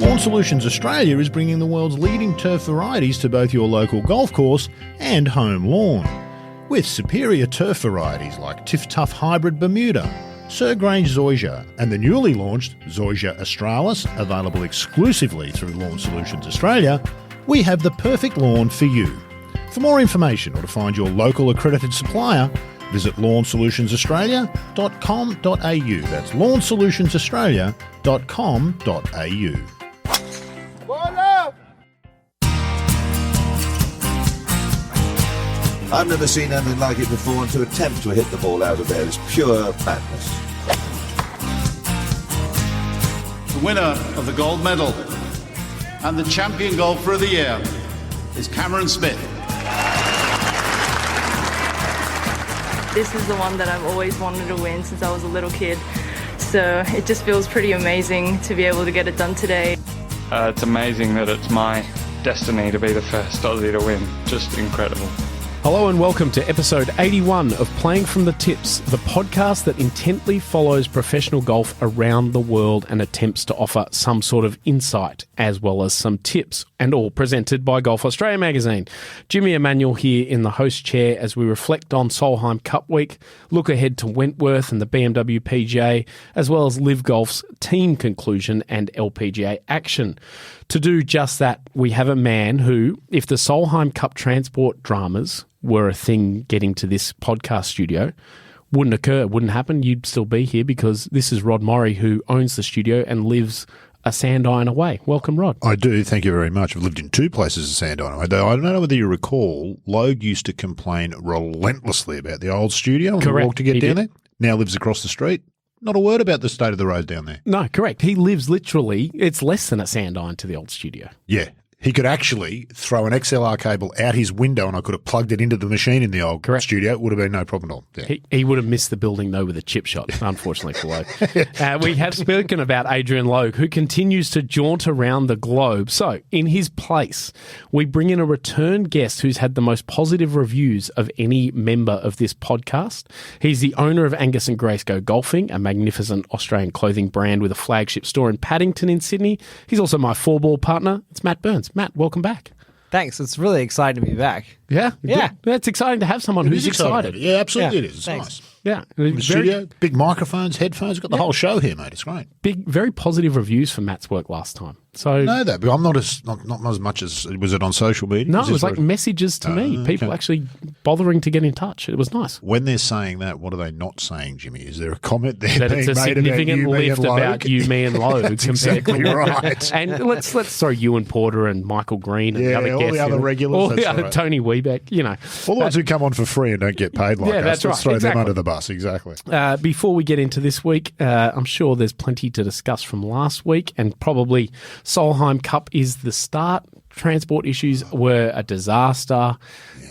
Lawn Solutions Australia is bringing the world's leading turf varieties to both your local golf course and home lawn. With superior turf varieties like Tiff Tough Hybrid Bermuda, Sir Grange Zoysia and the newly launched Zoysia Australis, available exclusively through Lawn Solutions Australia, we have the perfect lawn for you. For more information or to find your local accredited supplier, visit lawnsolutionsaustralia.com.au. That's lawnsolutionsaustralia.com.au. I've never seen anything like it before, and to attempt to hit the ball out of there is pure madness. The winner of the gold medal and the champion golfer of the year is Cameron Smith. This is the one that I've always wanted to win since I was a little kid. So it just feels pretty amazing to be able to get it done today. It's amazing that it's my destiny to be the first Aussie to win. Just incredible. Hello and welcome to episode 81 of Playing from the Tips, the podcast that intently follows professional golf around the world and attempts to offer some sort of insight as well as some tips, and all presented by Golf Australia magazine. Jimmy Emanuel here in the host chair as we reflect on Solheim Cup week, look ahead to Wentworth and the BMW PGA, as well as LIV Golf's team conclusion and LPGA action. To do just that, we have a man who, if the Solheim Cup transport dramas were a thing getting to this podcast studio, wouldn't occur, wouldn't happen. You'd still be here because this is Rod Morrie, who owns the studio and lives a sand iron away. Welcome, Rod. I do, thank you very much. I've lived in two places a sand iron away. I don't know whether you recall, Logue used to complain relentlessly about the old studio when we walked to get down there. Now lives across the street. Not a word about the state of the road down there. No, correct. He lives literally, it's less than a sand iron to the old studio. Yeah. He could actually throw an XLR cable out his window and I could have plugged it into the machine in the old studio. It would have been no problem at all. Yeah. He would have missed the building, though, with a chip shot, unfortunately for Logue. We have spoken about Adrian Logue, who continues to jaunt around the globe. So, in his place, we bring in a return guest who's had the most positive reviews of any member of this podcast. He's the owner of Angus and Grace Go Golfing, a magnificent Australian clothing brand with a flagship store in Paddington in Sydney. He's also my four-ball partner. It's Matt Burns. Matt, welcome back. Thanks. It's really exciting to be back. Yeah? Yeah. It's exciting to have someone who's excited. Yeah, absolutely it is. It's Thanks. nice. Yeah. The studio, big microphones, headphones, got the whole show here, mate. It's great. Very positive reviews for Matt's work last time. So I know that, but I'm not as much as, was it on social media? No, it was like messages to me. People actually bothering to get in touch. It was nice. When they're saying that, what are they not saying, Jimmy? Is there a comment there that being it's a made significant about lift about you, me, and Logue? That's exactly right. And let's throw Ewan Porter and Michael Green and the other all guests, the other regulars, all the that's other right. Tony Wiebeck, you know, all the ones who come on for free and don't get paid like us. That's Let's right. throw them under the bus. Exactly. Before we get into this week, I'm sure there's plenty to discuss from last week, and probably Solheim Cup is the start. Transport issues were a disaster.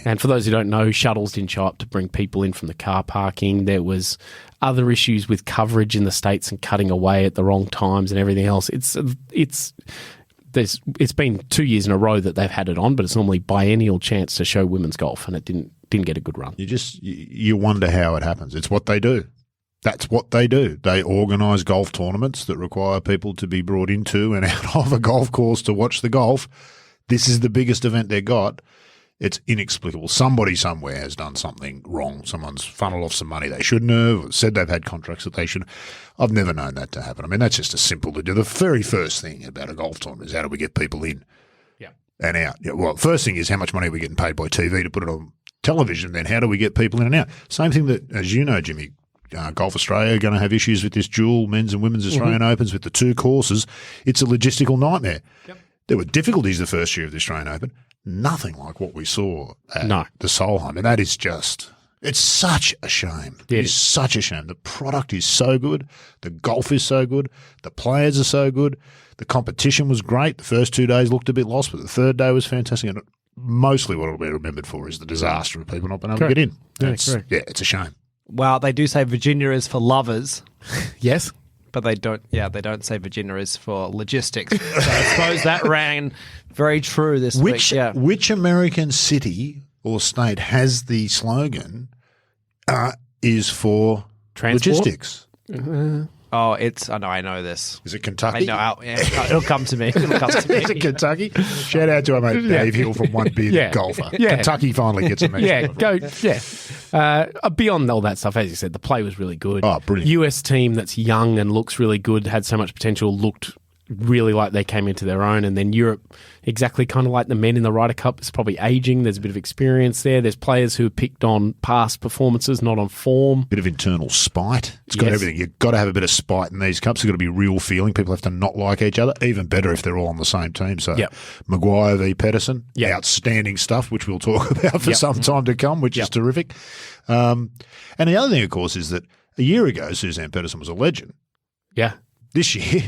And for those who don't know, shuttles didn't show up to bring people in from the car parking. There was other issues with coverage in the States and cutting away at the wrong times and everything else. It's been 2 years in a row that they've had it on, but it's normally biennial chance to show women's golf, and it didn't get a good run. You wonder how it happens. It's what they do. That's what they do. They organise golf tournaments that require people to be brought into and out of a golf course to watch the golf. This is the biggest event they've got. It's inexplicable. Somebody somewhere has done something wrong. Someone's funneled off some money they shouldn't have, said they've had contracts that they shouldn't. I've never known that to happen. I mean, that's just as simple to do. The very first thing about a golf tournament is how do we get people in and out? Yeah, well, first thing is how much money are we getting paid by TV to put it on television. Then how do we get people in and out? Same thing that, as you know, Jimmy, Golf Australia are going to have issues with this dual men's and women's Australian Opens with the two courses. It's a logistical nightmare. Yep. There were difficulties the first year of the Australian Open. Nothing like what we saw at the Solheim. And that is just – it's such a shame. It is such a shame. The product is so good. The golf is so good. The players are so good. The competition was great. The first 2 days looked a bit lost, but the third day was fantastic. And mostly what it'll be remembered for is the disaster of people not being able to get in. It's a shame. Well, they do say Virginia is for lovers. Yes. But they don't say Virginia is for logistics. So I suppose that rang very true this week. Yeah. Which American city or state has the slogan is for transport? Logistics? Oh, I know this. Is it Kentucky? I know. It'll come to me. It'll come to me. Is it Kentucky? Shout out to our mate Dave Hill from One Bearded Golfer. Yeah. Kentucky finally gets a match. Beyond all that stuff, as you said, the play was really good. Oh, brilliant. US team that's young and looks really good, had so much potential, looked really like they came into their own. And then Europe, exactly kind of like the men in the Ryder Cup, is probably aging. There's a bit of experience there. There's players who have picked on past performances, not on form. Bit of internal spite. It's got everything. You've got to have a bit of spite in these cups. It's got to be real feeling. People have to not like each other. Even better if they're all on the same team. So Maguire v. Pedersen, outstanding stuff, which we'll talk about for some time to come, which is terrific. And the other thing, of course, is that a year ago, Suzanne Pedersen was a legend. Yeah. This year,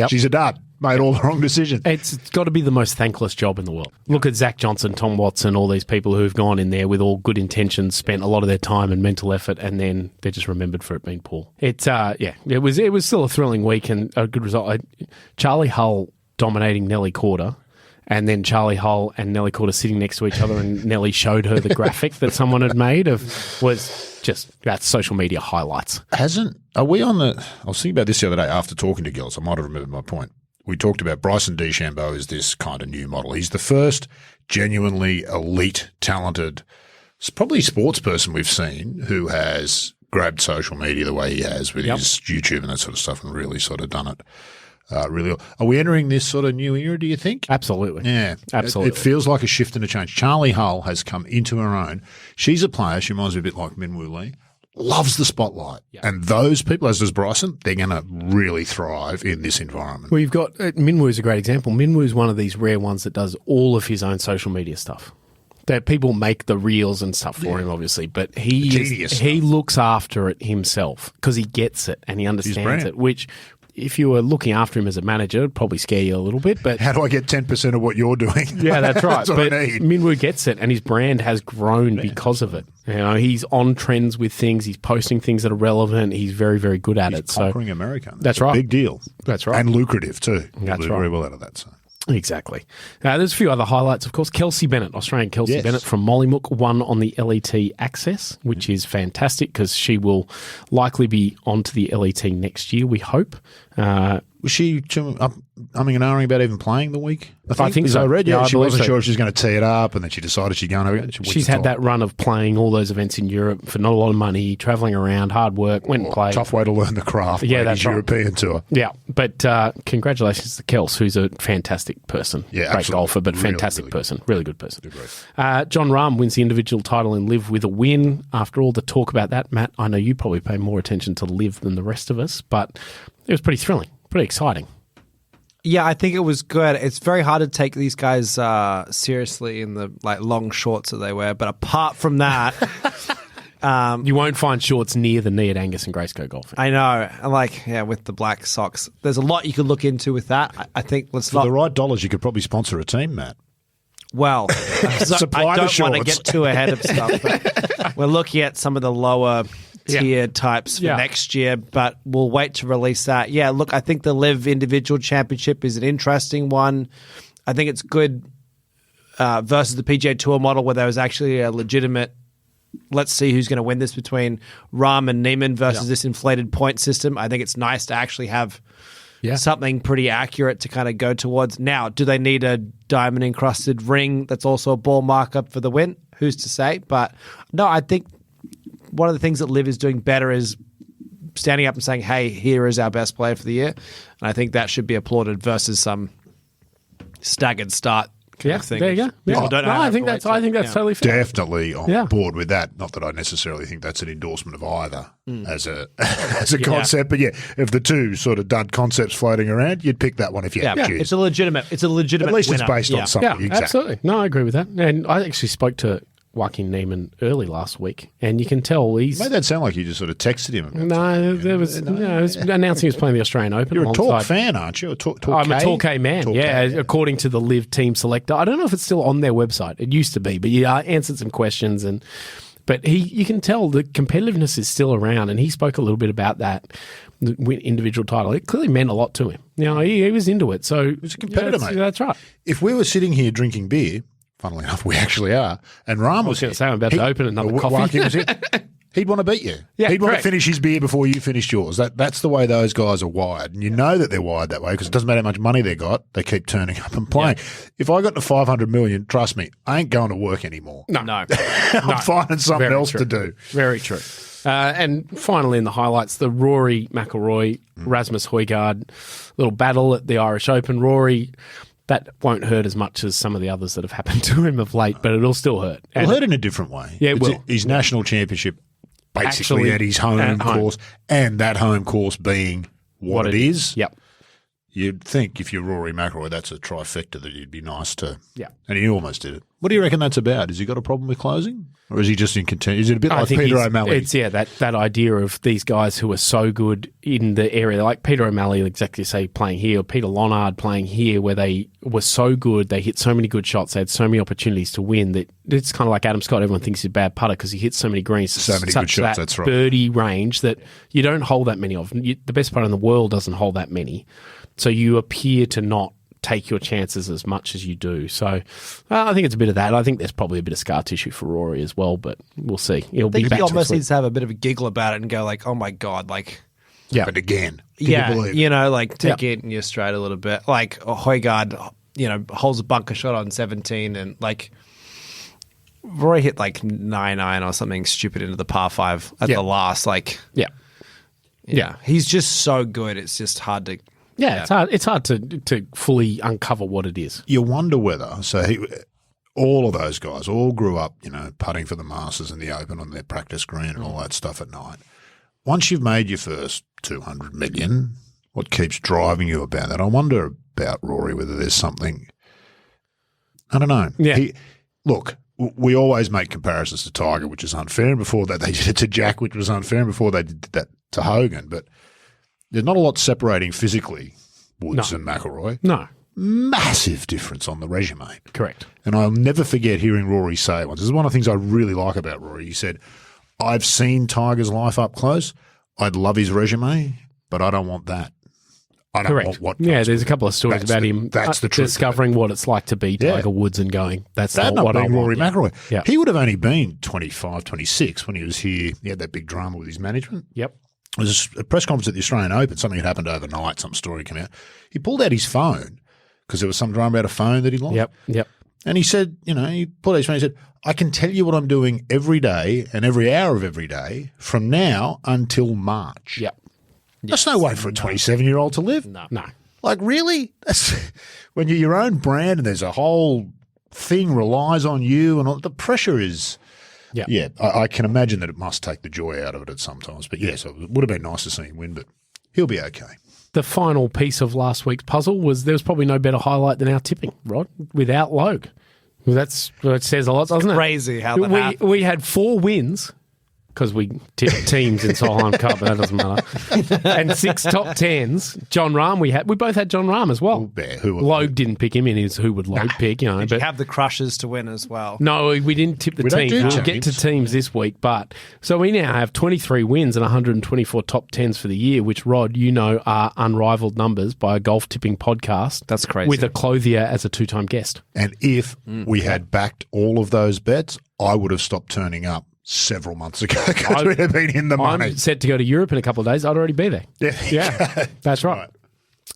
she's a dud. Made all the wrong decisions. It's got to be the most thankless job in the world. Look at Zach Johnson, Tom Watson, all these people who've gone in there with all good intentions, spent a lot of their time and mental effort, and then they're just remembered for it being poor. It was still a thrilling week and a good result. Charlie Hull dominating Nelly Korda, and then Charlie Hull and Nelly Korda sitting next to each other, and Nelly showed her the graphic that someone had made that's social media highlights. Are we on I was thinking about this the other day after talking to girls. I might have remembered my point. We talked about Bryson DeChambeau is this kind of new model. He's the first genuinely elite, talented, probably sports person we've seen who has grabbed social media the way he has with his YouTube and that sort of stuff and really sort of done it. Really, are we entering this sort of new era, do you think? Absolutely. Yeah. Absolutely. It feels like a shift and a change. Charlie Hull has come into her own. She's a player. She reminds me a bit like Minwoo Lee. Loves the spotlight. Yeah. And those people, as does Bryson, they're going to really thrive in this environment. Well, you've got Minwoo's a great example. Minwoo's one of these rare ones that does all of his own social media stuff. That people make the reels and stuff for him, obviously, but he looks after it himself because he gets it and he understands it, which if you were looking after him as a manager, it'd probably scare you a little bit. But how do I get 10% of what you're doing? Yeah, that's right. That's what but I need. Minwoo gets it, and his brand has grown because of it. You know, he's on trends with things. He's posting things that are relevant. He's very, very good at it. Conquering America. That's right. Big deal. That's right. And lucrative too. That's right. Very well out of that. So. Exactly. There's a few other highlights, of course. Kelsey Bennett, Australian Kelsey Bennett from Mollymook, won on the LET Access, which is fantastic because she will likely be onto the LET next year, we hope. Was she umming and ahhing about even playing the week? I think so. I read, yeah, she wasn't sure if she was going to tee it up, and then she decided she'd go on. She's had that run of playing all those events in Europe for not a lot of money, travelling around, hard work, went and played. Tough way to learn the craft. Yeah, that's right. European tour. Yeah, but congratulations to Kels, who's a fantastic person. Yeah, great absolutely. golfer, but fantastic person. Really good person. John Rahm wins the individual title in LIV with a win. After all the talk about that, Matt, I know you probably pay more attention to LIV than the rest of us, but it was pretty thrilling, pretty exciting. Yeah, I think it was good. It's very hard to take these guys seriously in the long shorts that they wear. But apart from that, you won't find shorts near the knee at Angus and Grayscope Golfing. I know. With the black socks, there's a lot you could look into with that. I think for the right dollars, you could probably sponsor a team, Matt. Well, I don't want to get too ahead of stuff. But we're looking at some of the lower tier types for next year, but we'll wait to release that. Yeah, look, I think the LIV Individual Championship is an interesting one. I think it's good versus the PGA Tour model where there was actually a legitimate, let's see who's going to win this between Rahm and Neiman versus this inflated point system. I think it's nice to actually have something pretty accurate to kind of go towards. Now, do they need a diamond-encrusted ring that's also a ball markup for the win? Who's to say? But no, I think one of the things that LIV is doing better is standing up and saying, hey, here is our best player for the year. And I think that should be applauded versus some staggered start kind of thing. There you go. Yeah. I think that's totally fair. Definitely on board with that. Not that I necessarily think that's an endorsement of either as a concept, but if the two sort of dud concepts floating around, you'd pick that one if you had to choose. It's a legitimate At least winner. it's based on something. Yeah, exactly. absolutely. No, I agree with that. And I actually spoke to Joaquin Neiman early last week, and you can tell he's... You made that sound like you just sort of texted him. It was announcing he was playing the Australian Open. You're a Talk fan, aren't you? I'm a Torquay man, Torquay. according to the LIV team selector. I don't know if it's still on their website. It used to be, but you answered some questions, but you can tell the competitiveness is still around, and he spoke a little bit about that individual title. It clearly meant a lot to him. He was into it. So he's a competitor, mate. That's right. If we were sitting here drinking beer, funnily enough, we actually are. And Rahm was going to say, I'm about to open another coffee. He'd want to beat you. Yeah, He'd want correct. to finish his beer before you finished yours. That's the way those guys are wired. And you know that they're wired that way because it doesn't matter how much money they got. They keep turning up and playing. Yeah. If I got to 500 million, trust me, I ain't going to work anymore. No. I'm finding something else to do. Very true. And finally in the highlights, the Rory McIlroy, Rasmus Højgaard little battle at the Irish Open. Rory, that won't hurt as much as some of the others that have happened to him of late, but it'll still hurt. It'll hurt in a different way. Yeah, it will. His national championship basically Actually, at his home course, and that home course being what it is. Yep. You'd think if you're Rory McIlroy, that's a trifecta that you'd be nice to. Yeah. And he almost did it. What do you reckon that's about? Has he got a problem with closing? Or is he just in contention? Is it a bit like Peter O'Malley? It's, that idea of these guys who are so good in the area, like Peter O'Malley, exactly say, playing here, or Peter Lonard playing here, where they were so good, they hit so many good shots, they had so many opportunities to win, that it's kind of like Adam Scott. Everyone thinks he's a bad putter because he hits so many greens. So many good shots, that's right. Birdie range that you don't hold that many of. The best putter in the world doesn't hold that many. So you appear to not take your chances as much as you do. So I think it's a bit of that. I think there's probably a bit of scar tissue for Rory as well, but we'll see. He'll be back he almost next week. needs to have a bit of a giggle about it and go like, oh my God, like... Yeah. But again, Yeah, believe? take it and you're straight a little bit. Like Højgaard, holds a bunker shot on 17 and like... Rory hit like 9-9 or something stupid into the par 5 at the last. Like, yeah, he's just so good. It's just hard to... Yeah, it's hard to fully uncover what it is. You wonder whether, all of those guys all grew up, putting for the Masters and the Open on their practice green and all that stuff at night. Once you've made your first 200 million, what keeps driving you about that? I wonder about Rory, whether there's something, I don't know. Yeah. Look, we always make comparisons to Tiger, which is unfair, and before that they did it to Jack, which was unfair, and before they did that to Hogan, but there's not a lot separating physically Woods and McIlroy. No. Massive difference on the resume. Correct. And I'll never forget hearing Rory say once. This is one of the things I really like about Rory. He said, I've seen Tiger's life up close. I'd love his resume, but I don't want that. I don't want what. Yeah, there's a couple of stories about him that's the truth discovering what it's like to be Tiger Woods and going, that's not what I want. Rory McIlroy. Yeah. He would have only been 25, 26 when he was here. He had that big drama with his management. Yep. It was a press conference at the Australian Open. Something had happened overnight. Some story came out. He pulled out his phone because there was some drama about a phone that he lost. Yep. And he said, he pulled out his phone. He said, I can tell you what I'm doing every day and every hour of every day from now until March. Yep. That's no way for a 27-year-old to live. No. Like, really? That's when you're your own brand and there's a whole thing relies on you and all, the pressure is... Yeah, I can imagine that it must take the joy out of it at sometimes. But yes, it would have been nice to see him win, but he'll be okay. The final piece of last week's puzzle was there was probably no better highlight than our tipping, Rod, without Logue. It says a lot, doesn't it? Crazy how that happened. We had 4 wins because we tipped teams in Solheim Cup, but that doesn't matter. And 6 top 10s. John Rahm we both had John Rahm as well. Logue didn't pick him in his who would Logue pick, Did you have the crushers to win as well? No, we didn't tip the teams. We'll get to teams this week, but so we now have 23 wins and 124 top 10s for the year, which, Rod, are unrivaled numbers by a golf tipping podcast. That's crazy. With a clothier as a 2-time guest. And if we had backed all of those bets, I would have stopped turning up several months ago because we'd have been in the money. I'm set to go to Europe in a couple of days. I'd already be there. Yeah, that's right.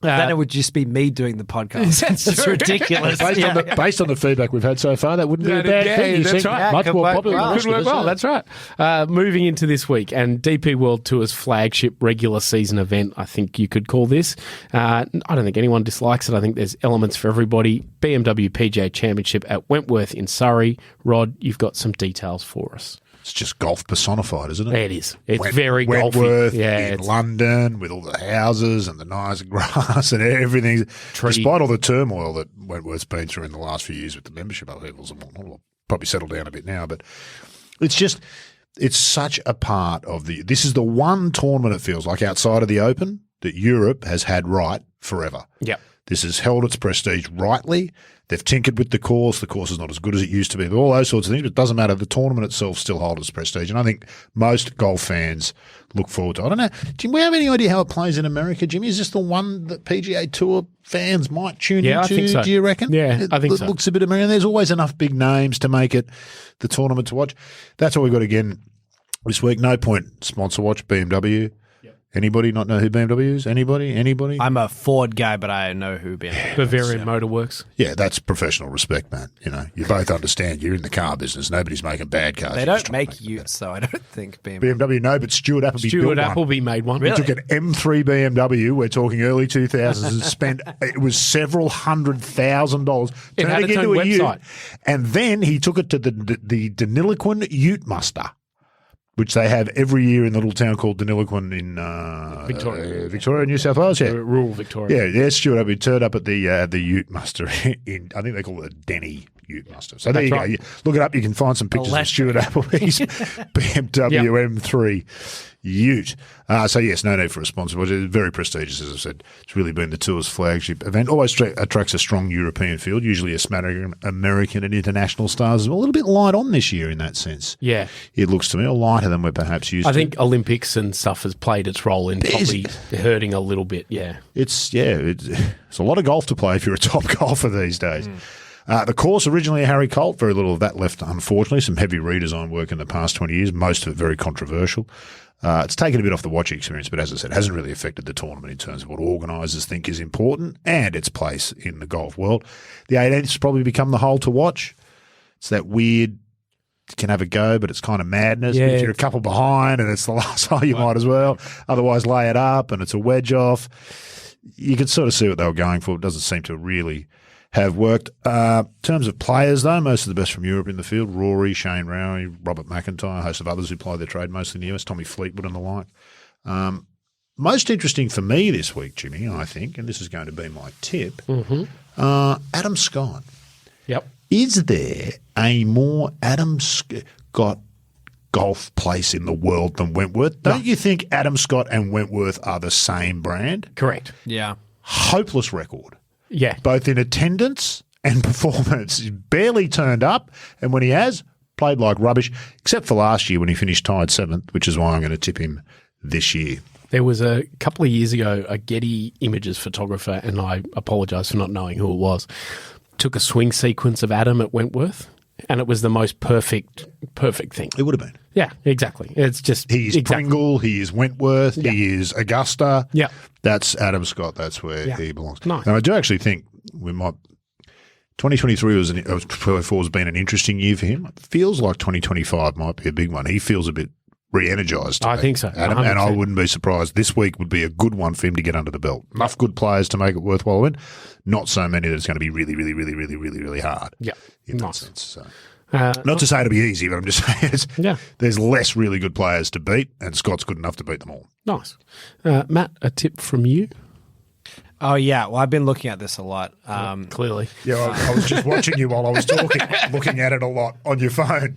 Then it would just be me doing the podcast. That's ridiculous. Based on the feedback we've had so far, that wouldn't be a bad thing. That's right. Much more popular than the rest of us. Well, that's right. Moving into this week, and DP World Tour's flagship regular season event, I think you could call this. I don't think anyone dislikes it. I think there's elements for everybody. BMW PGA Championship at Wentworth in Surrey. Rod, you've got some details for us. It's just golf personified, isn't it? It is. It's very golfy. Wentworth in London with all the houses and the nice grass and everything. Despite all the turmoil that Wentworth's been through in the last few years with the membership upheavals and whatnot, will probably settle down a bit now. But it's such a part of this is the one tournament it feels like outside of the Open that Europe has had right forever. Yep. This has held its prestige rightly. They've tinkered with the course. The course is not as good as it used to be. All those sorts of things, but it doesn't matter. The tournament itself still holds its prestige. And I think most golf fans look forward to it. I don't know. Jim, we have any idea how it plays in America, Jimmy? Is this the one that PGA Tour fans might tune into? I think so. Do you reckon? Yeah, I think so. It looks a bit American. There's always enough big names to make it the tournament to watch. That's what we've got again. This week, No Point sponsor watch BMW. Anybody not know who BMW is? Anybody? I'm a Ford guy, but I know who BMW is. Bavarian Motorworks. Yeah, that's professional respect, man. You know, you both understand you're in the car business. Nobody's making bad cars. They don't make utes, so I don't think BMW, no, but Stuart Appleby made one. He took an M3 BMW, we're talking early 2000s, and spent, it was several $100,000. It had its own website. And then he took it to the Deniliquin Ute Muster, which they have every year in the little town called Deniliquin in Victoria, New South Wales. Yeah, rural Victoria. Yeah, Stuart Appleby turned up at the Ute Muster in, I think they call it a Denny Ute Muster. So there you go. You look it up. You can find some pictures of Stuart Appleby's BMW M3 Ute. So yes, no need for a sponsor. But it's very prestigious, as I said. It's really been the tour's flagship event. Always attracts a strong European field, usually a smattering American and international stars. A little bit light on this year in that sense. Yeah. It looks to me, or lighter than we're perhaps used to. I think Olympics and stuff has played its role in probably hurting a little bit, It's a lot of golf to play if you're a top golfer these days. The course, originally a Harry Colt, very little of that left, unfortunately. Some heavy redesign work in the past 20 years, most of it very controversial. It's taken a bit off the watching experience, but as I said, hasn't really affected the tournament in terms of what organisers think is important and its place in the golf world. The 18th has probably become the hole to watch. It's that weird, you can have a go, but it's kind of madness. Yeah. If you're a couple behind and it's the last hole, you might as well. Otherwise, lay it up and it's a wedge off. You can sort of see what they were going for. It doesn't seem to really have worked. In terms of players, though, most of the best from Europe in the field. Rory, Shane Rowie, Robert McIntyre, a host of others who ply their trade mostly in the US, Tommy Fleetwood and the like. Most interesting for me this week, Jimmy, I think, and this is going to be my tip, Adam Scott. Yep. Is there a more Adam Scott golf place in the world than Wentworth? Don't you think Adam Scott and Wentworth are the same brand? Correct. Yeah. Hopeless record. Yeah. Both in attendance and performance. He's barely turned up, and when he has, played like rubbish, except for last year when he finished tied 7th, which is why I'm going to tip him this year. There was a couple of years ago a Getty Images photographer, and I apologise for not knowing who it was, took a swing sequence of Adam at Wentworth, and it was the most perfect thing. It would have been. Yeah, exactly. It's just he is Pringle, he is Wentworth, he is Augusta. Yeah. That's Adam Scott. That's where he belongs. Nice. And I do actually think we might. 2023 has been an interesting year for him. It feels like 2025 might be a big one. He feels a bit re-energised. I think so. Adam, and I wouldn't be surprised. This week would be a good one for him to get under the belt. Enough good players to make it worthwhile win. Not so many that it's going to be really, really, really, really, really, really hard. Yeah. In that nice. sense. So. Not to say it'll be easy, but I'm just saying there's less really good players to beat, and Scott's good enough to beat them all. Nice. Matt, a tip from you? Oh, yeah. Well, I've been looking at this a lot. Clearly. Yeah, I was just watching you while I was talking, looking at it a lot on your phone.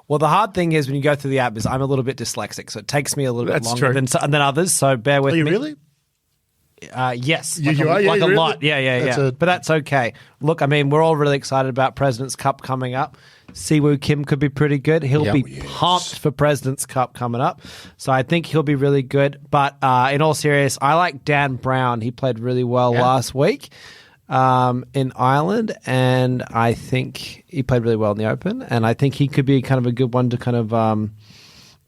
Well, the hard thing is when you go through the app is I'm a little bit dyslexic, so it takes me a little bit longer than others, so bear with me. Are you really? Yes. You are? Like really? a lot. Yeah. But that's okay. Look, I mean, we're all really excited about President's Cup coming up. Siwoo Kim could be pretty good. He'll be pumped for President's Cup coming up. So I think he'll be really good. But in all seriousness, I like Dan Brown. He played really well last week in Ireland, and I think he played really well in the Open. And I think he could be kind of a good one to kind of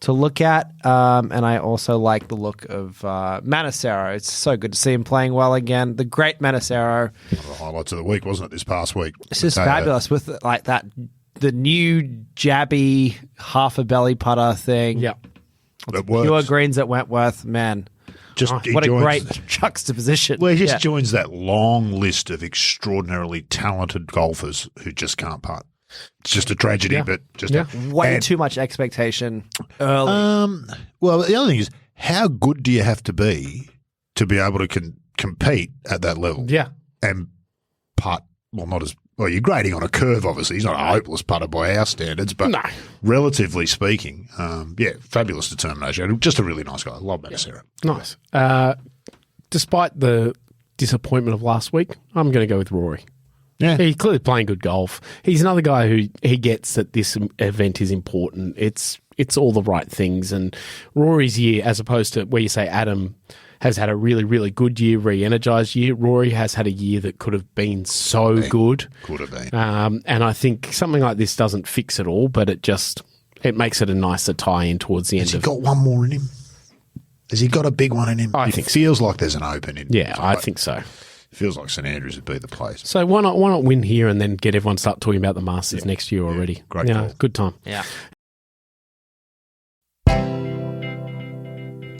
to look at. And I also like the look of Manacero. It's so good to see him playing well again. The great Manacero. One of the highlights of the week, wasn't it, this past week? It's just fabulous with like that. The new jabby half a belly putter thing. Yeah. It works. Pure greens at Wentworth, man. What a great juxtaposition. Well, he just joins that long list of extraordinarily talented golfers who just can't putt. It's just a tragedy, but just way too much expectation early. Well, the other thing is, how good do you have to be able to compete at that level? Yeah. And putt, well, not as well, you're grading on a curve, obviously. He's not a hopeless putter by our standards, but relatively speaking, fabulous determination. Just a really nice guy. I love Manacero. Nice. Despite the disappointment of last week, I'm going to go with Rory. Yeah. He's clearly playing good golf. He's another guy who he gets that this event is important. It's all the right things. And Rory's year, as opposed to where you say Adam has had a really, really good year, re-energised year. Rory has had a year that could have been so good. Could have been. And I think something like this doesn't fix it all, but it just it makes it a nicer tie-in towards the end. Has he got one more in him? Has he got a big one in him? I think it feels like there's an open in him. Yeah, I think so. It feels like St Andrews would be the place. So why not win here and then get everyone start talking about the Masters next year already? Great call. Good time. Yeah.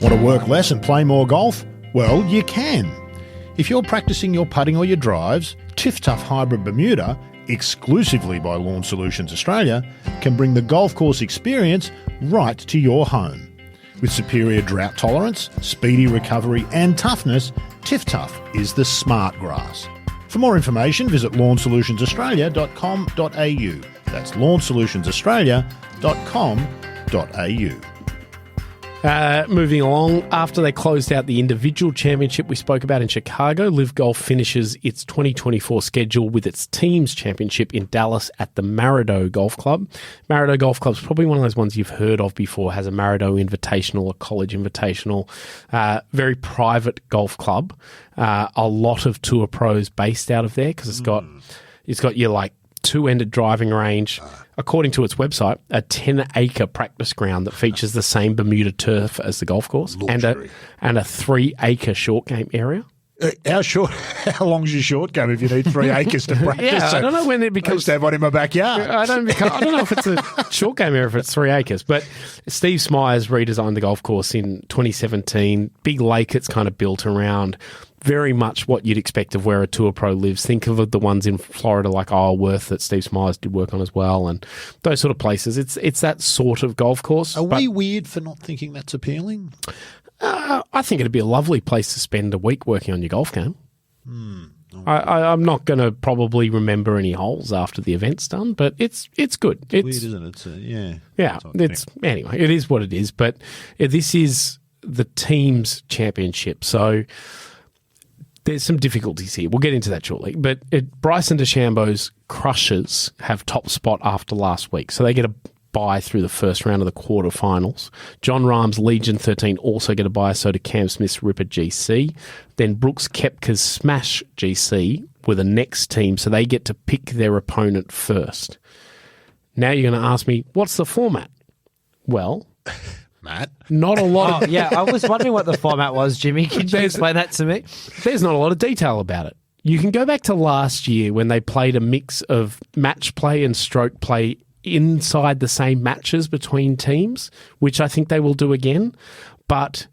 Want to work less and play more golf? Well, you can. If you're practicing your putting or your drives, Tiff Tough Hybrid Bermuda, exclusively by Lawn Solutions Australia, can bring the golf course experience right to your home. With superior drought tolerance, speedy recovery and toughness, Tiff Tough is the smart grass. For more information, visit lawnsolutionsaustralia.com.au. That's lawnsolutionsaustralia.com.au. Moving along, after they closed out the individual championship we spoke about in Chicago, LIV Golf finishes its 2024 schedule with its teams championship in Dallas at the Maridoe Golf Club. Maridoe Golf Club is probably one of those ones you've heard of before, has a Maridoe Invitational, a college invitational, very private golf club. A lot of tour pros based out of there because it's got your like two-ended driving range, according to its website, a 10-acre practice ground that features the same Bermuda turf as the golf course, and a 3-acre short game area. How long's your short game if you need 3 acres to practice? Yeah, I don't know when it becomes. I used to have one in my backyard. I don't know if it's a short game area if it's 3 acres. But Steve Smyers redesigned the golf course in 2017. Big lake it's kind of built around. Very much what you'd expect of where a tour pro lives. Think of the ones in Florida like Isleworth that Steve Smyers did work on as well, and those sort of places. It's that sort of golf course. Are we weird for not thinking that's appealing? I think it'd be a lovely place to spend a week working on your golf game. I'm not going to probably remember any holes after the event's done, but it's good. It's weird, isn't it? Anyway, it is what it is. But this is the team's championship, so there's some difficulties here. We'll get into that shortly. But Bryson DeChambeau's Crushers have top spot after last week, so they get a bye through the first round of the quarterfinals. John Rahm's Legion 13 also get a bye, so do Cam Smith's Ripper GC. Then Brooks Koepka's Smash GC were the next team, so they get to pick their opponent first. Now you're going to ask me, what's the format? Well, Matt? Not a lot. I was wondering what the format was, Jimmy. Can you explain that to me? There's not a lot of detail about it. You can go back to last year when they played a mix of match play and stroke play inside the same matches between teams, which I think they will do again. But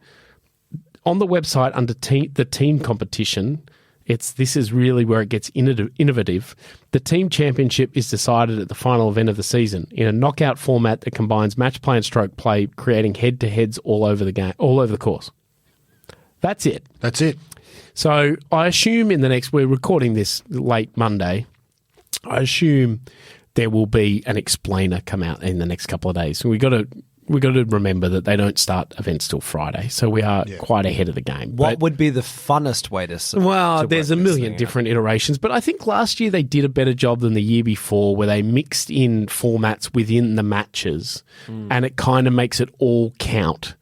on the website under the team competition, this is really where it gets innovative. The team championship is decided at the final event of the season in a knockout format that combines match play and stroke play, creating head-to-heads all over the course. That's it. So I assume we're recording this late Monday, I assume there will be an explainer come out in the next couple of days. So we got to remember that they don't start events till Friday, so we are quite ahead of the game. What would be the funnest way to there's a million different iterations, but I think last year they did a better job than the year before, where they mixed in formats within the matches, and it kind of makes it all count.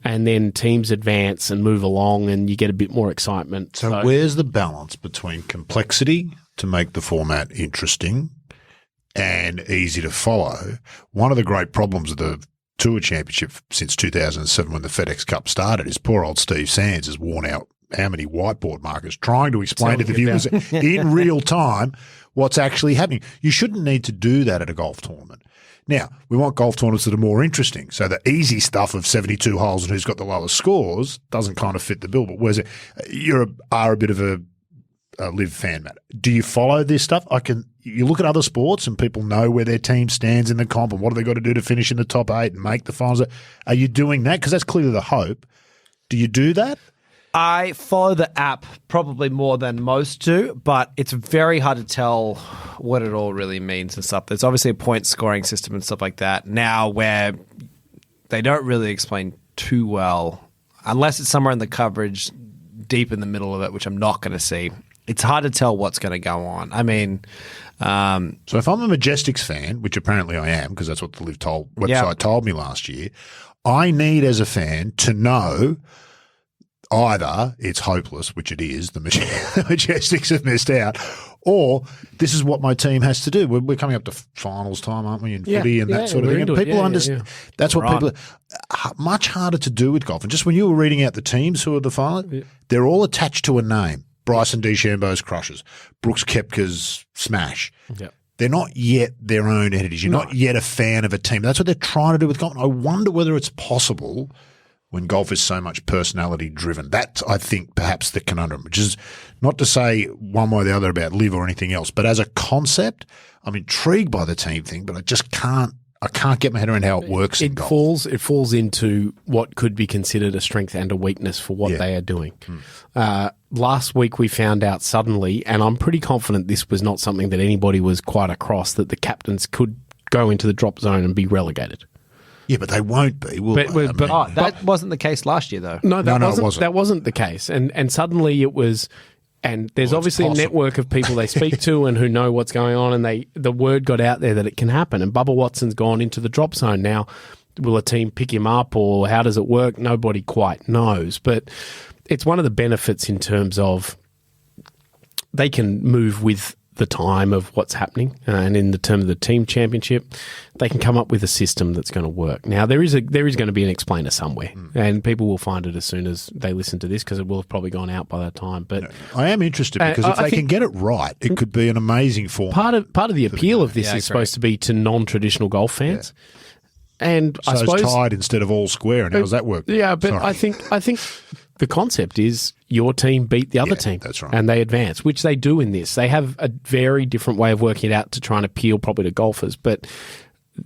And then teams advance and move along, and you get a bit more excitement. So where's the balance between complexity to make the format interesting and easy to follow? One of the great problems of the Tour Championship since 2007 when the FedEx Cup started is poor old Steve Sands has worn out how many whiteboard markers trying to explain to the viewers in real time what's actually happening. You shouldn't need to do that at a golf tournament. Now, we want golf tournaments that are more interesting. So the easy stuff of 72 holes and who's got the lowest scores doesn't kind of fit the bill. But whereas you are a bit of a LIV fan, Matt. Do you follow this stuff? You look at other sports and people know where their team stands in the comp and what have they got to do to finish in the top 8 and make the finals. Are you doing that? Because that's clearly the hope. Do you do that? I follow the app probably more than most do, but it's very hard to tell what it all really means and stuff. There's obviously a point scoring system and stuff like that now where they don't really explain too well, unless it's somewhere in the coverage deep in the middle of it, which I'm not going to see. It's hard to tell what's going to go on. I mean, so if I'm a Majestics fan, which apparently I am because that's what the LIV website told me last year, I need as a fan to know either it's hopeless, which it is, the Majestics have missed out, Or this is what my team has to do. We're coming up to finals time, aren't we, in footy and that sort of thing. And people understand that's what people are much harder to do with golf. And just when you were reading out the teams who are the finalists, they're all attached to a name. Bryson DeChambeau's Crushers, Brooks Koepka's Smash. Yep. They're not yet their own entities. You're not yet a fan of a team. That's what they're trying to do with golf. And I wonder whether it's possible when golf is so much personality driven. That's, I think, perhaps the conundrum, which is not to say one way or the other about LIV or anything else, but as a concept, I'm intrigued by the team thing, but I just can't get my head around how it works in golf. It falls into what could be considered a strength and a weakness for what they are doing. Last week we found out suddenly, and I'm pretty confident this was not something that anybody was quite across, that the captains could go into the drop zone and be relegated. Yeah, but they won't be, will they? That wasn't the case last year, though. No, it wasn't. That wasn't the case. And suddenly it was. And there's obviously a network of people they speak to and who know what's going on, and the word got out there that it can happen. And Bubba Watson's gone into the drop zone now. Will a team pick him up, or how does it work? Nobody quite knows. But it's one of the benefits in terms of they can move with the time of what's happening, and in the term of the team championship, they can come up with a system that's going to work. Now there is going to be an explainer somewhere, and people will find it as soon as they listen to this, because it will have probably gone out by that time. But I am interested, because if they can get it right, it could be an amazing form. Part of the appeal of this is supposed to be to non-traditional golf fans. And so I suppose it's tied instead of all square. And how does that work? Yeah, but I think the concept is your team beat the other team. That's right. And they advance, which they do in this. They have a very different way of working it out to try and appeal probably to golfers. But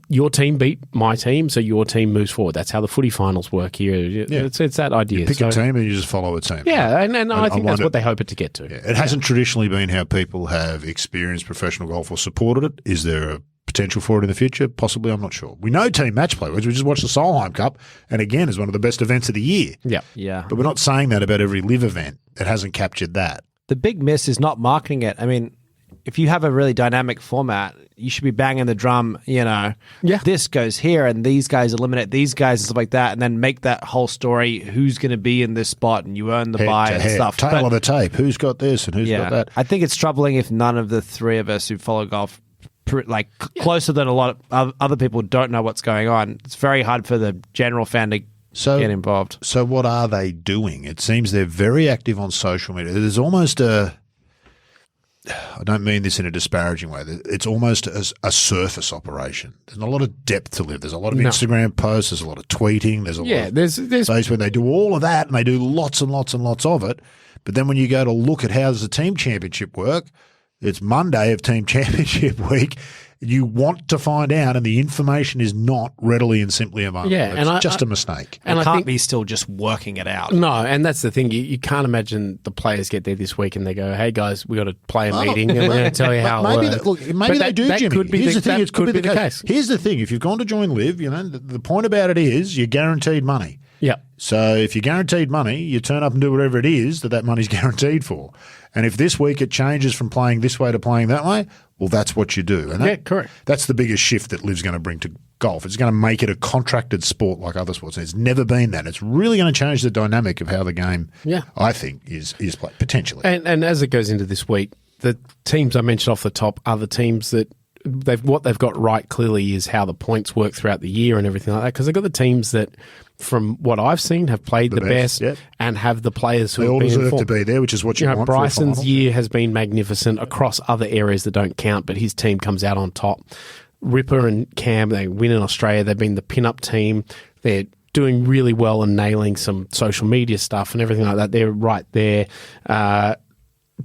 your team beat my team, so your team moves forward. That's how the footy finals work here. It's that idea. You pick a team and you just follow a team. Yeah, and I think that's what they hope it to get to. Yeah, it hasn't traditionally been how people have experienced professional golf or supported it. Is there a potential for it in the future? Possibly, I'm not sure. We know team match play. We just watched the Solheim Cup, and again, is one of the best events of the year. Yeah. But we're not saying that about every LIV event. It hasn't captured that. The big miss is not marketing it. I mean, if you have a really dynamic format, you should be banging the drum, this goes here and these guys eliminate these guys and stuff like that, and then make that whole story wose going to be in this spot, and you earn the buy and stuff. Tail of the tape. Who's got this and who's got that? I think it's troubling if none of the three of us who follow golf closer than a lot of other people don't know what's going on. It's very hard for the general fan to get involved. So what are they doing? It seems they're very active on social media. There's almost I don't mean this in a disparaging way. It's almost a surface operation. There's not a lot of depth to LIV. There's a lot of Instagram posts. There's a lot of tweeting. There's a lot of days when they do all of that, and they do lots and lots and lots of it. But then when you go to look at how does the team championship work, it's Monday of team championship week. You want to find out, and the information is not readily and simply available. Yeah, it's just a mistake. And I can't be still just working it out. No, and that's the thing. You can't imagine the players get there this week and they go, "Hey guys, we got to play a meeting, and we're going to tell you how it works." Maybe they do, Jimmy. Could be Here's the thing: it could be the case. case. Here's the thing: if you've gone to join LIV, the point about it is you're guaranteed money. Yeah. So if you're guaranteed money, you turn up and do whatever it is that money's guaranteed for. And if this week it changes from playing this way to playing that way, well, that's what you do. And correct. That's the biggest shift that LIV's going to bring to golf. It's going to make it a contracted sport like other sports. It's never been that. It's really going to change the dynamic of how the game, I think, is played, potentially. And as it goes into this week, the teams I mentioned off the top are the teams that what they've got right clearly is how the points work throughout the year and everything like that, because they've got the teams that, from what I've seen, have played the best and have the players who they have all been deserve informed. to be there, which is what you want. Bryson's year has been magnificent across other areas that don't count, but his team comes out on top. Ripper and Cam, they win in Australia. They've been the pin-up team. They're doing really well and nailing some social media stuff and everything like that. They're right there.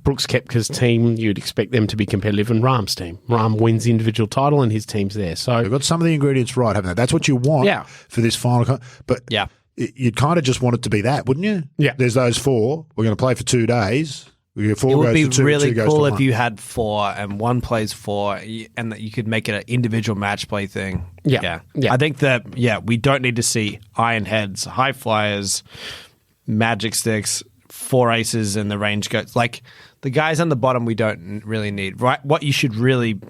Brooks Koepka's team, you'd expect them to be competitive, and Rahm's team. Rahm wins the individual title and his team's there. So they've got some of the ingredients right, haven't they? That's what you want for this final. But you'd kind of just want it to be that, wouldn't you? Yeah. There's those four. We're going to play for 2 days. It would be really cool if you had 4 and one plays 4, and that you could make it an individual match play thing. Yeah. I think that, we don't need to see iron heads, high flyers, magic sticks, 4 aces, and the range goes. Like, the guys on the bottom we don't really need. Right? What you should really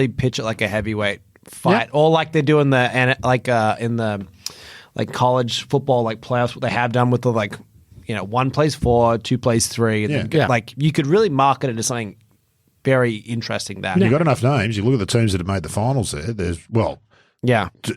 pitch it like a heavyweight fight, or like they do in the college football, like playoffs, what they have done with the one plays 4, 2 plays 3. And then, like, you could really market it as something very interesting there. You've got enough names. You look at the teams that have made the finals there. There's,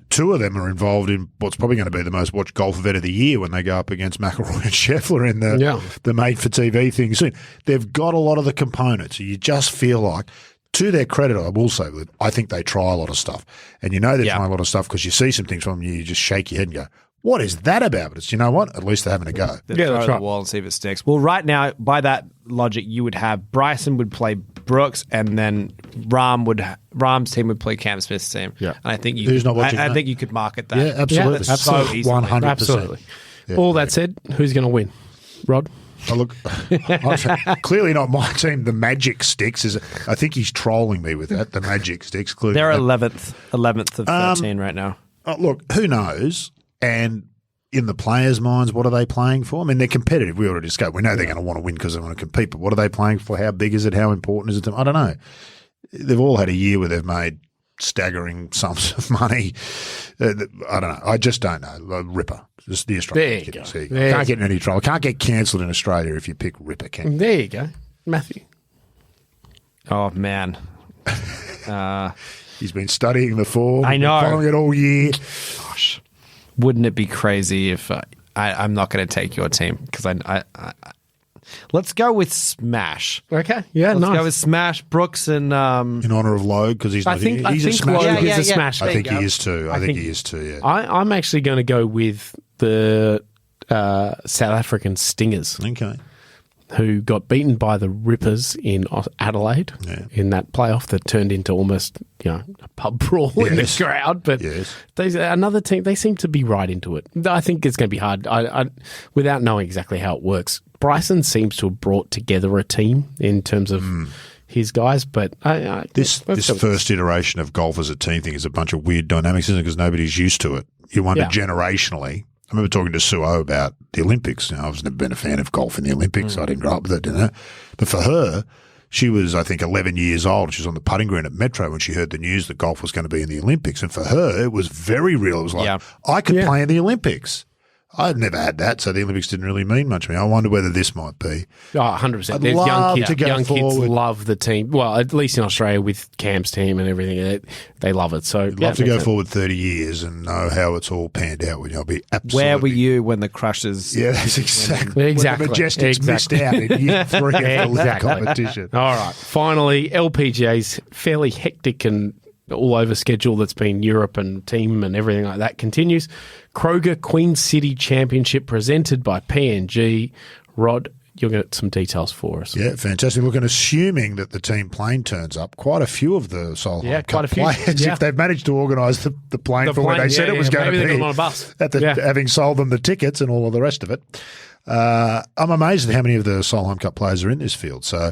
two of them are involved in what's probably going to be the most watched golf event of the year when they go up against McIlroy and Scheffler in the made-for-TV thing soon. They've got a lot of the components. You just feel like, to their credit, I will say, I think they try a lot of stuff. And they're trying a lot of stuff because you see some things from them, you just shake your head and go, what is that about? But it's, you know what? At least they're having a go. Throw it at the wall and see if it sticks. Well, right now, by that logic, you would have Bryson would play Brooks, and then Rahm's team would play Cam Smith's team. Yeah, and I think I think you could market that. Yeah, absolutely, so 100%. Absolutely. Yeah. All that said, who's going to win, Rod? Oh, look, clearly not my team. The Magic Sticks I think he's trolling me with that. The Magic Sticks. Clearly they're 11th of 13 right now. Look, who knows? And in the players' minds, what are they playing for? I mean, they're competitive. We already discussed. We know they're going to want to win because they want to compete. But what are they playing for? How big is it? How important is it to them? I don't know. They've all had a year where they've made staggering sums of money. I don't know. I just don't know. Ripper. Just the Australian kids. Can't get in any trouble. Can't get cancelled in Australia if you pick Ripper. Can you? There you go. Matthew. Oh, man. He's been studying the form. I know. Following it all year. Gosh. Wouldn't it be crazy if I'm not going to take your team? Because I let's go with Smash. Okay, yeah, let's go with Smash, Brooks, and in honor of Logue because he's a Smash. Logue is a Smash. I think he is too. I think he is too. Yeah. I'm actually going to go with the South African Stingers. Okay. Who got beaten by the Rippers in Adelaide in that playoff that turned into almost a pub brawl in the crowd. But another team, they seem to be right into it. I think it's going to be hard. I without knowing exactly how it works. Bryson seems to have brought together a team in terms of his guys, but this first iteration of golf as a team thing is a bunch of weird dynamics, isn't it? Because nobody's used to it. You wonder generationally. I remember talking to Suo about the Olympics. I've never been a fan of golf in the Olympics. I didn't grow up with it, didn't I? But for her, she was, I think, 11 years old. She was on the putting green at Metro when she heard the news that golf was going to be in the Olympics. And for her, it was very real. It was like, I could play in the Olympics. I'd never had that, so the Olympics didn't really mean much to me. I wonder whether this might be. Oh, 100%. There's young kids love the team. Well, at least in Australia with Cam's team and everything, they love it. So I'd love to go forward 30 years and know how it's all panned out. I'll be absolutely. Where were you when the Crushers? Yeah, that's exactly. When the Majestics missed out in year 3 of the LIV competition. All right. Finally, LPGA's fairly hectic and all over schedule that's been Europe and team and everything like that continues. Kroger Queen City Championship presented by PNG. Rod, you'll get some details for us. Yeah, fantastic. Look, and assuming that the team plane turns up, quite a few of the Solheim Cup players, if they've managed to organise the plane for where they said it was going to be, on a bus. Having sold them the tickets and all of the rest of it. I'm amazed at how many of the Solheim Cup players are in this field. So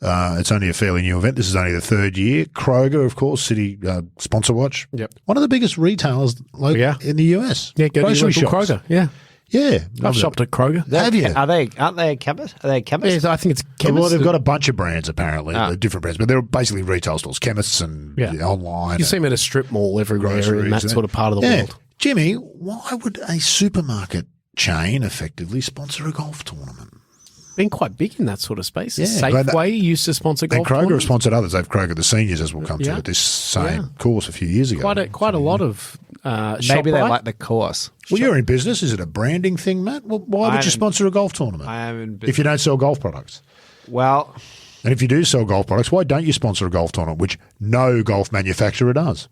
it's only a fairly new event. This is only the third year. Kroger, of course, City sponsor watch. Yep. One of the biggest retailers in the US. Yeah, go grocery to your local shops. Kroger. Yeah. Yeah. I've shopped at Kroger. Have you? Aren't they a chemist? Are they a chemist? Yeah, I think it's chemists. Well, they've got a bunch of brands apparently, different brands, but they're basically retail stores, chemists and online. You see them at a strip mall everywhere in that sort of part of the world. Jimmy, why would a supermarket chain effectively sponsor a golf tournament? Been quite big in that sort of space. Safeway used to sponsor golf tournaments. And Kroger have tournaments. sponsored others. They've Kroger the seniors, as we'll come to, at this same course a few years ago. Quite a lot of maybe they like the course. Well, you're in business. Is it a branding thing, Matt? Well, why would you sponsor a golf tournament? I am in business. If you don't sell golf products. Well, and if you do sell golf products, why don't you sponsor a golf tournament, which no golf manufacturer does?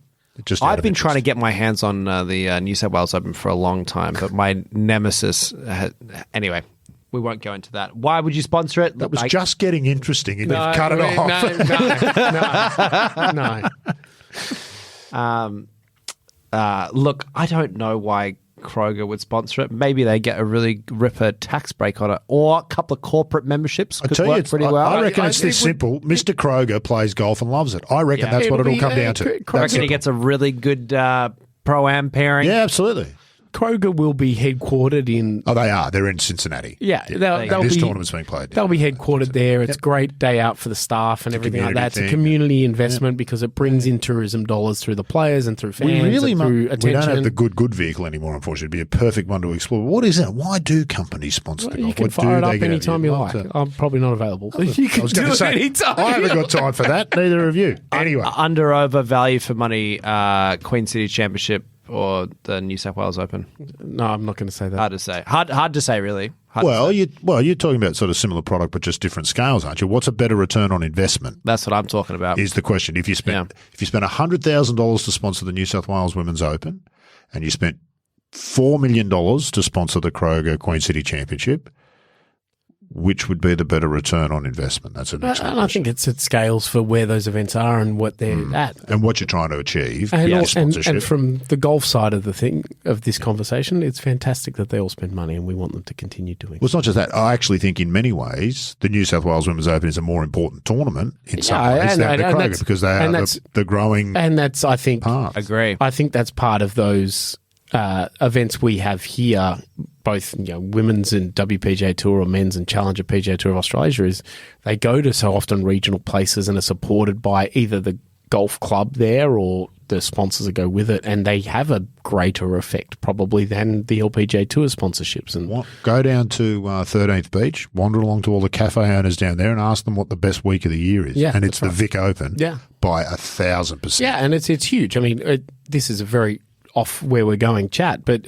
I've been trying to get my hands on the New South Wales Open for a long time, but my nemesis anyway, we won't go into that. Why would you sponsor it? That was just getting interesting and you've cut it off. No. Look, I don't know why Kroger would sponsor it. Maybe they get a really ripper tax break on it, or a couple of corporate memberships could work pretty well. I reckon it's this simple. Mr. Kroger plays golf and loves it. I reckon that's what it'll come down to. I reckon he gets a really good pro-am pairing. Yeah, absolutely. Kroger will be headquartered in. Oh, they are. They're in Cincinnati. Yeah, this tournament's being played. They'll be headquartered there. It's a great day out for the staff and everything like that. It's a community investment because it brings in tourism dollars through the players and through fans and through attention. We don't have the good vehicle anymore, unfortunately. It'd be a perfect one to explore. What is that? Why do companies sponsor the golf? You can fire it up anytime you like. I'm probably not available. You can do it anytime. I haven't got time for that. Neither have you. Anyway. Under over value for money, Queen City Championship or the New South Wales Open? No, I'm not going to say that. Hard to say. Hard to say, really. You're talking about sort of similar product, but just different scales, aren't you? What's a better return on investment? That's what I'm talking about. Is the question. If you spent $100,000 to sponsor the New South Wales Women's Open, and you spent $4 million to sponsor the Kroger Queen City Championship, which would be the better return on investment? That's an excellent question. I think it scales for where those events are and what they're at. And what you're trying to achieve. And from the golf side of this conversation, it's fantastic that they all spend money and we want them to continue doing it. Well, it's not just that. I actually think in many ways the New South Wales Women's Open is a more important tournament in some ways than the Kroger because they are the growing And that's, I think, part. Agree. I think that's part of those events we have here, both women's and WPGA Tour or men's and Challenger PGA Tour of Australasia, is they go to so often regional places and are supported by either the golf club there or the sponsors that go with it, and they have a greater effect probably than the LPGA Tour sponsorships. And go down to 13th Beach, wander along to all the cafe owners down there and ask them what the best week of the year is. And it's the Vic Open by 1,000%. Yeah, and it's huge. I mean, this is a very off where we're going chat, but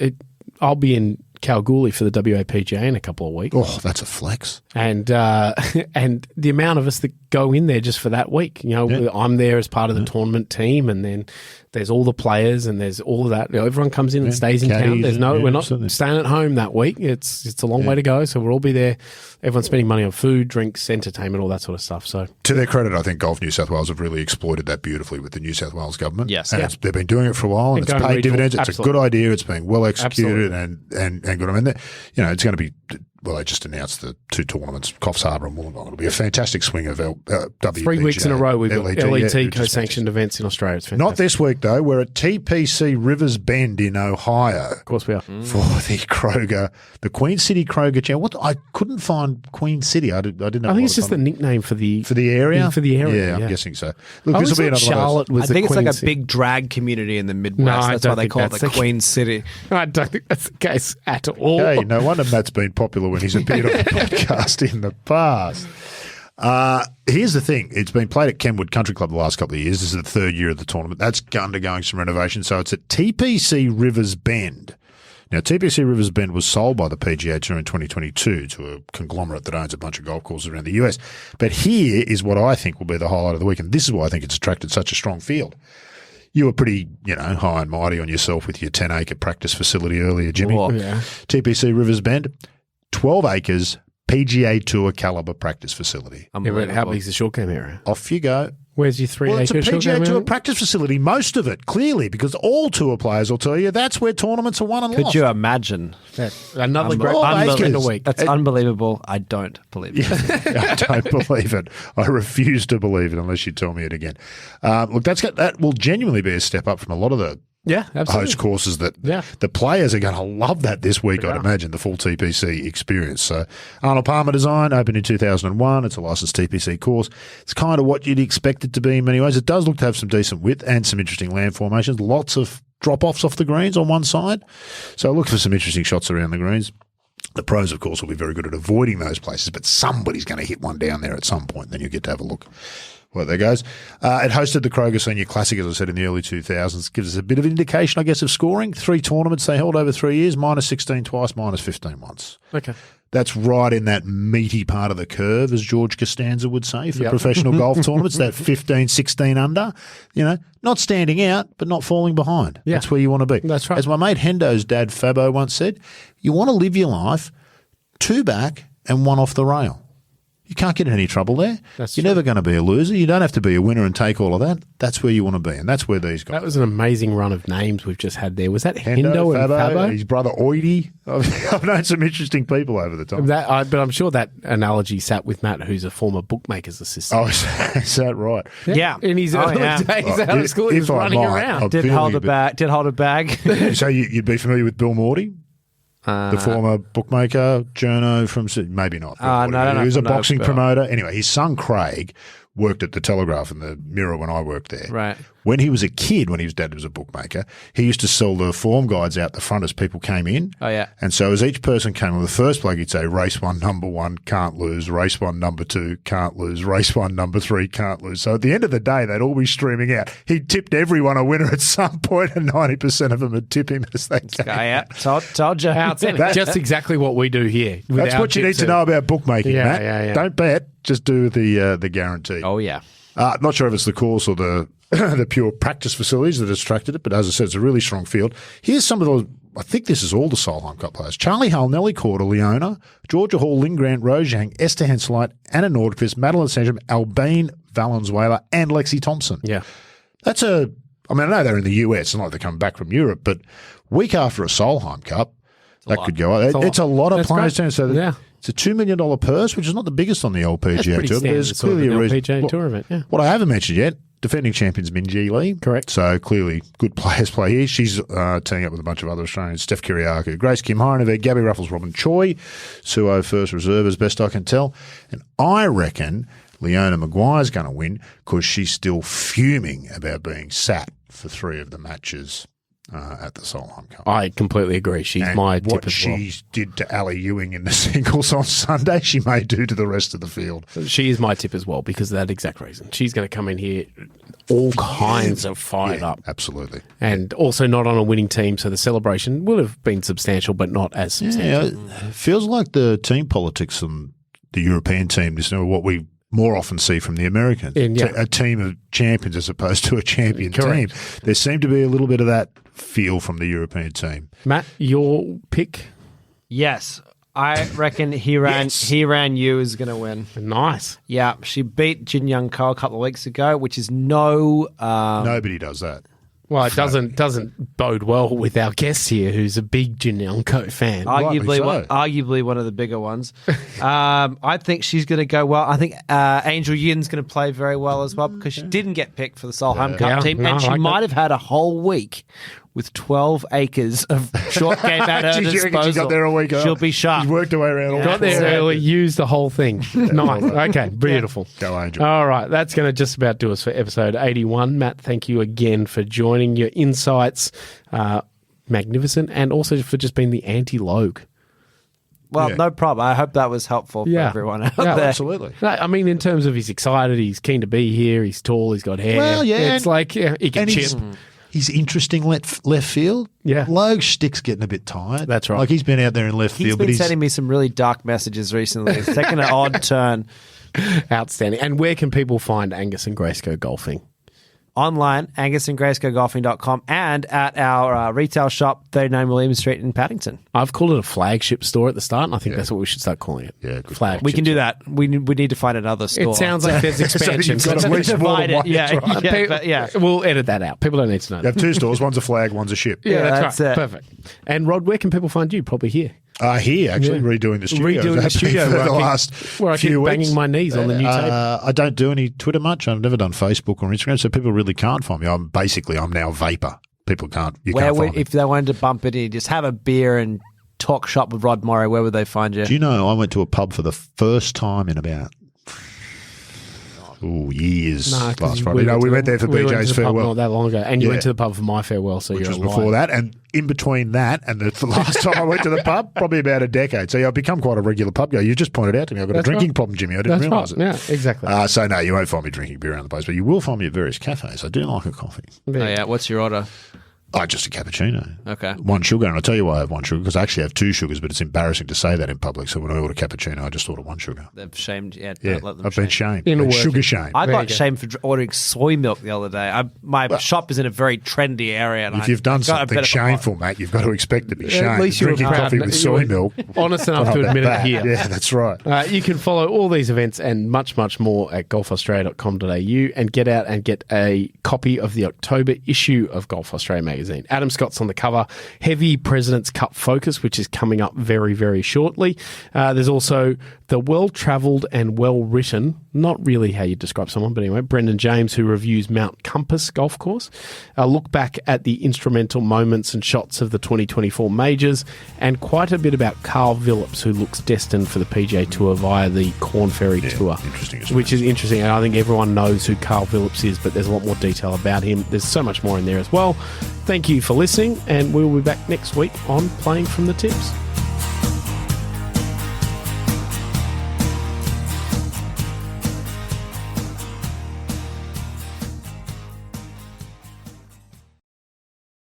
I'll be in Kalgoorlie for the WAPGA in a couple of weeks. Oh, that's a flex. And and the amount of us that go in there just for that week. I'm there as part of the tournament team, and then there's all the players and there's all of that. Everyone comes in and stays in town. We're not staying at home that week. It's a long way to go, so we'll all be there. Everyone's spending money on food, drinks, entertainment, all that sort of stuff. So, to their credit, I think Golf New South Wales have really exploited that beautifully with the New South Wales government. Yes, and they've been doing it for a while, and it's paid dividends. It's a good idea. It's being well executed and good. I mean, it's going to be. Well, they just announced the two tournaments, Coffs Harbour and Wollongong. It'll be a fantastic swing of WPGA. 3 weeks in a row we've got LET co-sanctioned events in Australia. It's fantastic. Not this week, though. We're at TPC Rivers Bend in Ohio. Of course we are. For the Kroger, the Queen City Kroger Championship. I couldn't find Queen City. I didn't know. I think it's just the nickname for the area? For the area, yeah. I'm guessing so. Look, this will be another Charlotte one was I think it's like City. a big drag community in the Midwest. That's why they call it the Queen City. I don't think that's the case at all. Hey, no wonder Matt's been popular when he's appeared on the podcast in the past. Here's the thing. It's been played at Kenwood Country Club the last couple of years. This is the third year of the tournament. That's undergoing some renovation. So it's at TPC Rivers Bend. Now, TPC Rivers Bend was sold by the PGA Tour in 2022 to a conglomerate that owns a bunch of golf courses around the US. But here is what I think will be the highlight of the week, and this is why I think it's attracted such a strong field. You were pretty, high and mighty on yourself with your 10-acre practice facility earlier, Jimmy. Oh, yeah. TPC Rivers Bend, 12 acres, PGA Tour caliber practice facility. Yeah, but how big is the short game area? Off you go. Where's your 3 acre it's a short game PGA Tour area? practice facility, most of it, clearly, because all tour players will tell you that's where tournaments are won and lost. Could you imagine? Another great in a week. That's unbelievable. I don't believe it. I don't believe it. I refuse to believe it unless you tell me it again. Look, that will genuinely be a step up from a lot of the host courses that the players are going to love that this week, I'd imagine, the full TPC experience. So Arnold Palmer Design opened in 2001. It's a licensed TPC course. It's kind of what you'd expect it to be in many ways. It does look to have some decent width and some interesting land formations, lots of drop-offs off the greens on one side. So look for some interesting shots around the greens. The pros, of course, will be very good at avoiding those places, but somebody's going to hit one down there at some point. Then you get to have a look where that goes. It hosted the Kroger Senior Classic, as I said, in the early 2000s. Gives us a bit of an indication, I guess, of scoring. 3 tournaments they held over 3 years, -16 twice, -15 once. Okay. That's right in that meaty part of the curve, as George Costanza would say, for professional golf tournaments, that 15, 16 under. Not standing out, but not falling behind. Yeah. That's where you want to be. That's right. As my mate Hendo's dad, Fabo, once said, you want to live your life 2 back and 1 off the rail. You can't get in any trouble there. That's You're true. never going to be a loser. You don't have to be a winner and take all of that. That's where you want to be, and that's where these guys. That was an amazing run of names we've just had there. Was that Hendo and Fabo? His brother Oidy. I've known some interesting people over the time. But I'm sure that analogy sat with Matt, who's a former bookmaker's assistant. Oh, is that right? Yeah. In his early days out of school, he was running around. Did hold a bag. So you'd be familiar with Bill Morty? The former bookmaker, journo from maybe not. No, he was a no, boxing Bill. promoter. Anyway, his son Craig worked at the Telegraph and the Mirror when I worked there. Right. When he was a kid, when his dad was a bookmaker, he used to sell the form guides out the front as people came in. Oh, yeah. And so as each person came on, the first bloke, he'd say, race 1, number 1, can't lose. Race 1, number 2, can't lose. Race 1, number 3, can't lose. So at the end of the day, they'd all be streaming out. He tipped everyone a winner at some point, and 90% of them would tip him as they came. Guy out. Told you. Just exactly what we do here. That's what you need to know about bookmaking, Matt. Yeah. Don't bet, just do the guarantee. Oh, yeah. Not sure if it's the course or the the pure practice facilities that attracted it, but as I said, it's a really strong field. Here's some of those. I think this is all the Solheim Cup players. Charlie Hull, Nelly Corder, Leona, Georgia Hall, Lynn Grant, Rose Yang, Esther Henselite, Anna Nordqvist, Madeline Sandrum, Albine Valenzuela, and Lexi Thompson. Yeah. I know they're in the US, it's not like they're coming back from Europe, but week after a Solheim Cup, that could go up. It's a lot of players. So it's a $2 million purse, which is not the biggest on the LPGA Tour. There's clearly a reason. LPGA Tour event, yeah. What I haven't mentioned yet, defending champions Minjee Lee. Correct. So clearly good players play here. She's teaming up with a bunch of other Australians. Steph Kiriakou, Grace Kim Hinovic, Gabby Ruffles, Robin Choi, Suo first reserve as best I can tell. And I reckon Leona Maguire's going to win because she's still fuming about being sat for 3 of the matches at the Solheim Cup. I completely agree. She's my tip as well. What she did to Ali Ewing in the singles on Sunday, she may do to the rest of the field. She is my tip as well because of that exact reason. She's going to come in here all kinds of fired up. Absolutely. And also not on a winning team, so the celebration will have been substantial, but not as substantial. Yeah, it feels like the team politics on the European team is what we more often see from the Americans. A team of champions as opposed to a champion team. There seemed to be a little bit of that feel from the European team. Matt, your pick? Yes. I reckon Hiran Yu is going to win. Nice. Yeah. She beat Jin Young Ko a couple of weeks ago, which is no... Nobody does that. Well, it doesn't bode well with our guest here, who's a big Jin Young Ko fan. Arguably one of the bigger ones. I think she's going to go well. I think Angel Yin's going to play very well as well because she didn't get picked for the Solheim Cup team, and she might have had a whole week with 12 acres of short game at her disposal. She got there a week early. She'll be sharp. She's worked her way around. Got there early, used the whole thing. Nice. Okay, beautiful. Go Angel. All right, that's going to just about do us for episode 81. Matt, thank you again for joining. Your insights, magnificent, and also for just being the anti-Logue. Well, no problem. I hope that was helpful for everyone out there. Absolutely. No, I mean, in terms of he's excited, he's keen to be here, he's tall, he's got hair. Well, yeah. It's like he can chip. He's interesting left field. Yeah. Logue's shtick's getting a bit tired. That's right. Like he's been out there in left He's field. been sending me some really dark messages recently. It's taken an odd turn. Outstanding. And where can people find Angus and Graysco golfing? Online, angusandgrayscogolfing.com, and at our retail shop, 39 William Street in Paddington. I've called it a flagship store at the start, and I think that's what we should start calling it. Yeah, good flagship. We can do that. We need to find another store. It sounds like there's expansion. So you've got at least more than one. Yeah. We'll edit that out. People don't need to know. You have 2 stores. One's a flag, one's a ship. Yeah, that's right. it. Perfect. And Rod, where can people find you? Probably here. Here, actually, redoing the studio. Redoing the studio for the last where I keep few banging weeks. my knees on the new tape. I don't do any Twitter much. I've never done Facebook or Instagram, so people really can't find me. I'm now Vapor. People can't. Can't find me. If they wanted to bump it in, just have a beer and talk shop with Rod Murray, where would they find you? Do you know I went to a pub for the first time in about years last Friday. We went there for BJ's farewell. Not that long ago. And you went to the pub for my farewell, so which you're was a liar. before that. And in between that and the last time I went to the pub, probably about a decade. So I've become quite a regular pub goer. You just pointed out to me I've got a drinking problem, Jimmy. I didn't realise it. Yeah, exactly. So no, you won't find me drinking beer around the place, but you will find me at various cafes. I do like a coffee. Oh, yeah. What's your order? Just a cappuccino. Okay. 1 sugar, and I'll tell you why I have 1 sugar, because I actually have 2 sugars, but it's embarrassing to say that in public. So when I order cappuccino, I just order 1 sugar. They've shamed. Yeah, Yeah, let them I've been shamed. Sugar shame. I got shamed for ordering soy milk the other day. My shop is in a very trendy area. And if you've done something shameful, mate, you've got to expect to be shamed. At least you're drinking coffee with soy milk. Honest enough to admit it here. Yeah, that's right. You can follow all these events and much, much more at golfaustralia.com.au and get out and get a copy of the October issue of Golf Australia magazine. Adam Scott's on the cover. Heavy President's Cup focus, which is coming up very, very shortly. There's also the well-travelled and well-written, not really how you describe someone, but anyway, Brendan James, who reviews Mount Compass Golf Course. A look back at the instrumental moments and shots of the 2024 majors, and quite a bit about Carl Phillips, who looks destined for the PGA Tour via the Corn Ferry Tour. Which is interesting, and I think everyone knows who Carl Phillips is, but there's a lot more detail about him. There's so much more in there as well. Thank you for listening, and we'll be back next week on Playing from the Tips.